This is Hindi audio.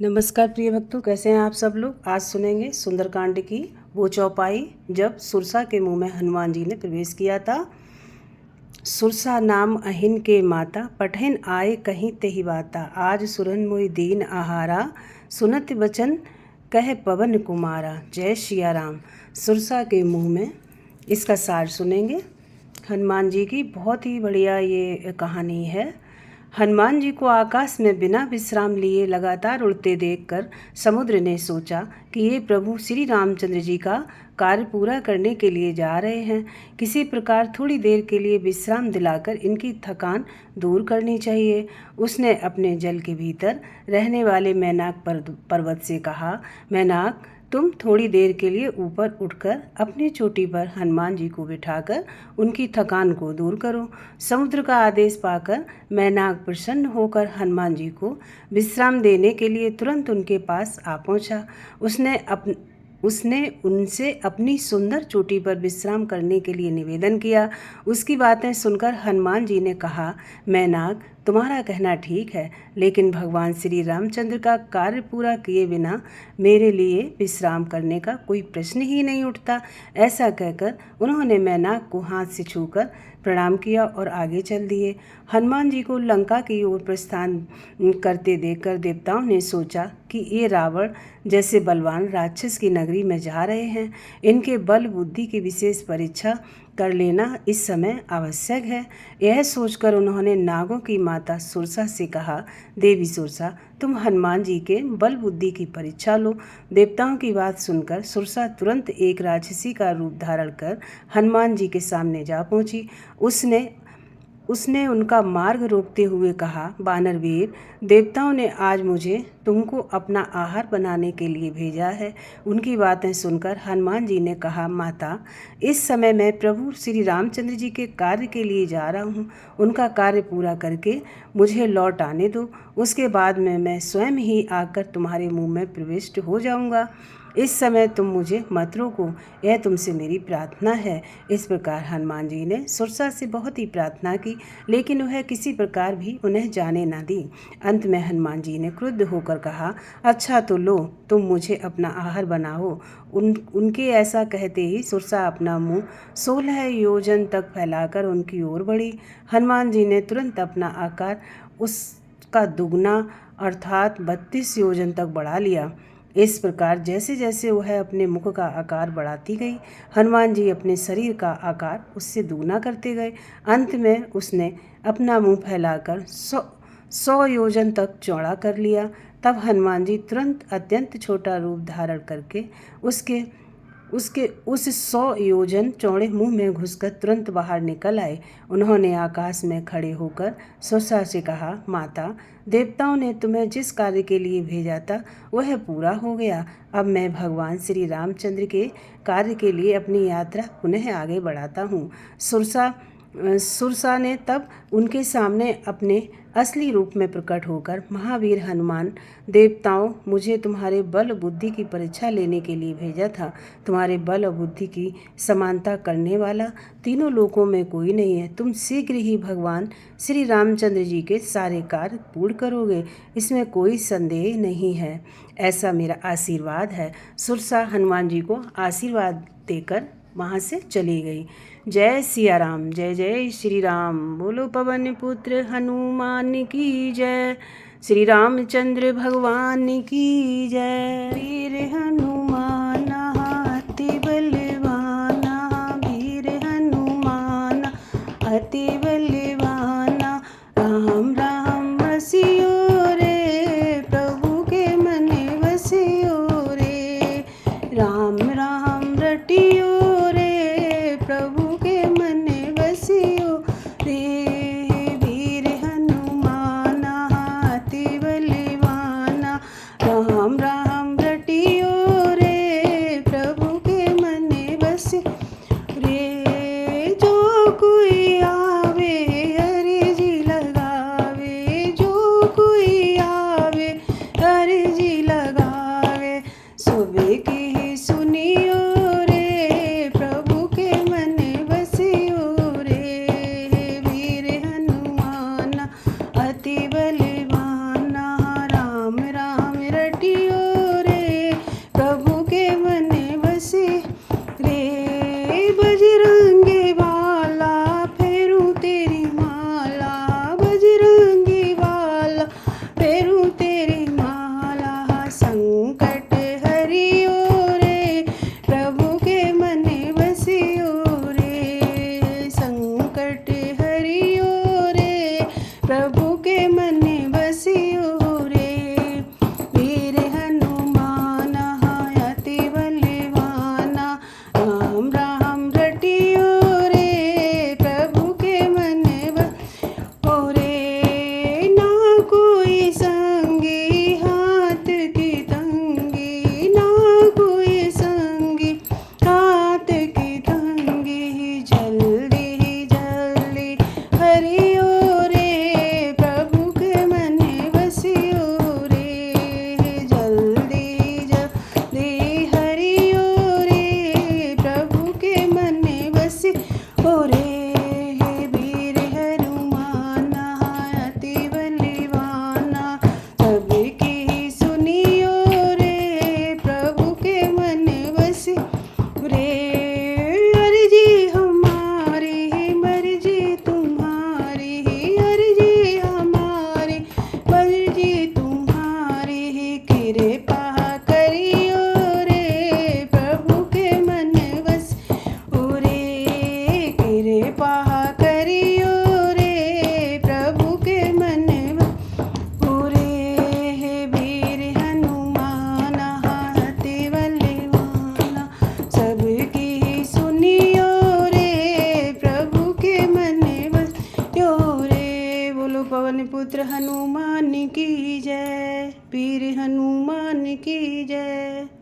नमस्कार प्रिय भक्तों, कैसे हैं आप सब लोग। आज सुनेंगे सुंदरकांड की वो चौपाई जब सुरसा के मुंह में हनुमान जी ने प्रवेश किया था। सुरसा नाम अहिन के माता, पठहिन आए कहीं तेहि बाता। आज सुरन मोहि दीन आहारा, सुनत वचन कह पवन कुमारा। जय सिया राम। सुरसा के मुंह में इसका सार सुनेंगे। हनुमान जी की बहुत ही बढ़िया ये कहानी है। हनुमान जी को आकाश में बिना विश्राम लिए लगातार उड़ते देखकर समुद्र ने सोचा कि ये प्रभु श्री रामचंद्र जी का कार्य पूरा करने के लिए जा रहे हैं। किसी प्रकार थोड़ी देर के लिए विश्राम दिलाकर इनकी थकान दूर करनी चाहिए। उसने अपने जल के भीतर रहने वाले मैनाक पर्वत से कहा, मैनाक तुम थोड़ी देर के लिए ऊपर उठकर अपनी चोटी पर हनुमान जी को बिठाकर उनकी थकान को दूर करो। समुद्र का आदेश पाकर मैनाक प्रसन्न होकर हनुमान जी को विश्राम देने के लिए तुरंत उनके पास आ पहुंचा। उसने उनसे अपनी सुंदर चोटी पर विश्राम करने के लिए निवेदन किया। उसकी बातें सुनकर हनुमान जी ने कहा, मैनाक तुम्हारा कहना ठीक है, लेकिन भगवान श्री रामचंद्र का कार्य पूरा किए बिना मेरे लिए विश्राम करने का कोई प्रश्न ही नहीं उठता। ऐसा कहकर उन्होंने मैनाक को हाथ से छूकर प्रणाम किया और आगे चल दिए। हनुमान जी को लंका की ओर प्रस्थान करते देखकर देवताओं ने सोचा कि ये रावण जैसे बलवान राक्षस की नगरी में जा रहे हैं। इनके बल बुद्धि की विशेष परीक्षा कर लेना इस समय आवश्यक है। यह सोचकर उन्होंने नागों की माता सुरसा से कहा, देवी सुरसा तुम हनुमान जी के बल बुद्धि की परीक्षा लो। देवताओं की बात सुनकर सुरसा तुरंत एक राक्षसी का रूप धारण कर हनुमान जी के सामने जा पहुंची। उसने उनका मार्ग रोकते हुए कहा, वानर वीर, देवताओं ने आज मुझे तुमको अपना आहार बनाने के लिए भेजा है। उनकी बातें सुनकर हनुमान जी ने कहा, माता इस समय मैं प्रभु श्री रामचंद्र जी के कार्य के लिए जा रहा हूँ। उनका कार्य पूरा करके मुझे लौट आने दो। उसके बाद में मैं स्वयं ही आकर तुम्हारे मुँह में प्रविष्ट हो जाऊँगा। इस समय तुम मुझे मत रोको, यह तुमसे मेरी प्रार्थना है। इस प्रकार हनुमान जी ने सुरसा से बहुत ही प्रार्थना की, लेकिन वह किसी प्रकार भी उन्हें जाने न दी। अंत में हनुमान जी ने क्रुद्ध होकर कहा, अच्छा तो लो, तुम मुझे अपना आहार बनाओ। उनके ऐसा कहते ही सुरसा अपना मुंह 16 योजन तक फैलाकर उनकी ओर बढ़ी। हनुमान जी ने तुरंत अपना आकार उसका दुगना अर्थात 32 योजन तक बढ़ा लिया। इस प्रकार जैसे जैसे वह अपने मुख का आकार बढ़ाती गई, हनुमान जी अपने शरीर का आकार उससे दुगना करते गए। अंत में उसने अपना मुंह फैलाकर 100 योजन तक चौड़ा कर लिया। तब हनुमान जी तुरंत अत्यंत छोटा रूप धारण करके उसके उस 100 योजन चौड़े मुंह में घुसकर तुरंत बाहर निकल आए। उन्होंने आकाश में खड़े होकर सुरसा से कहा, माता देवताओं ने तुम्हें जिस कार्य के लिए भेजा था वह पूरा हो गया। अब मैं भगवान श्री रामचंद्र के कार्य के लिए अपनी यात्रा पुनः आगे बढ़ाता हूँ। सुरसा ने तब उनके सामने अपने असली रूप में प्रकट होकर, महावीर हनुमान, देवताओं मुझे तुम्हारे बल बुद्धि की परीक्षा लेने के लिए भेजा था। तुम्हारे बल और बुद्धि की समानता करने वाला तीनों लोकों में कोई नहीं है। तुम शीघ्र ही भगवान श्री रामचंद्र जी के सारे कार्य पूर्ण करोगे, इसमें कोई संदेह नहीं है। ऐसा मेरा आशीर्वाद है। सुरसा हनुमान जी को आशीर्वाद देकर वहाँ से चली गई। जय सिया राम। जय जय श्री राम। बोलो पवन पुत्र हनुमान की जय। श्री रामचंद्र भगवान की जय। वीर हनुमान अति बलवाना, वीर हनुमान अति बलवाना। राम राम बसियो रे, प्रभु के मन बसियो रे। राम राम रटियो रे, प्रभु के मन बसियो रे। वीर हनुमान अति बलवाना, राम राम रटियो रे, हनुमान की जय।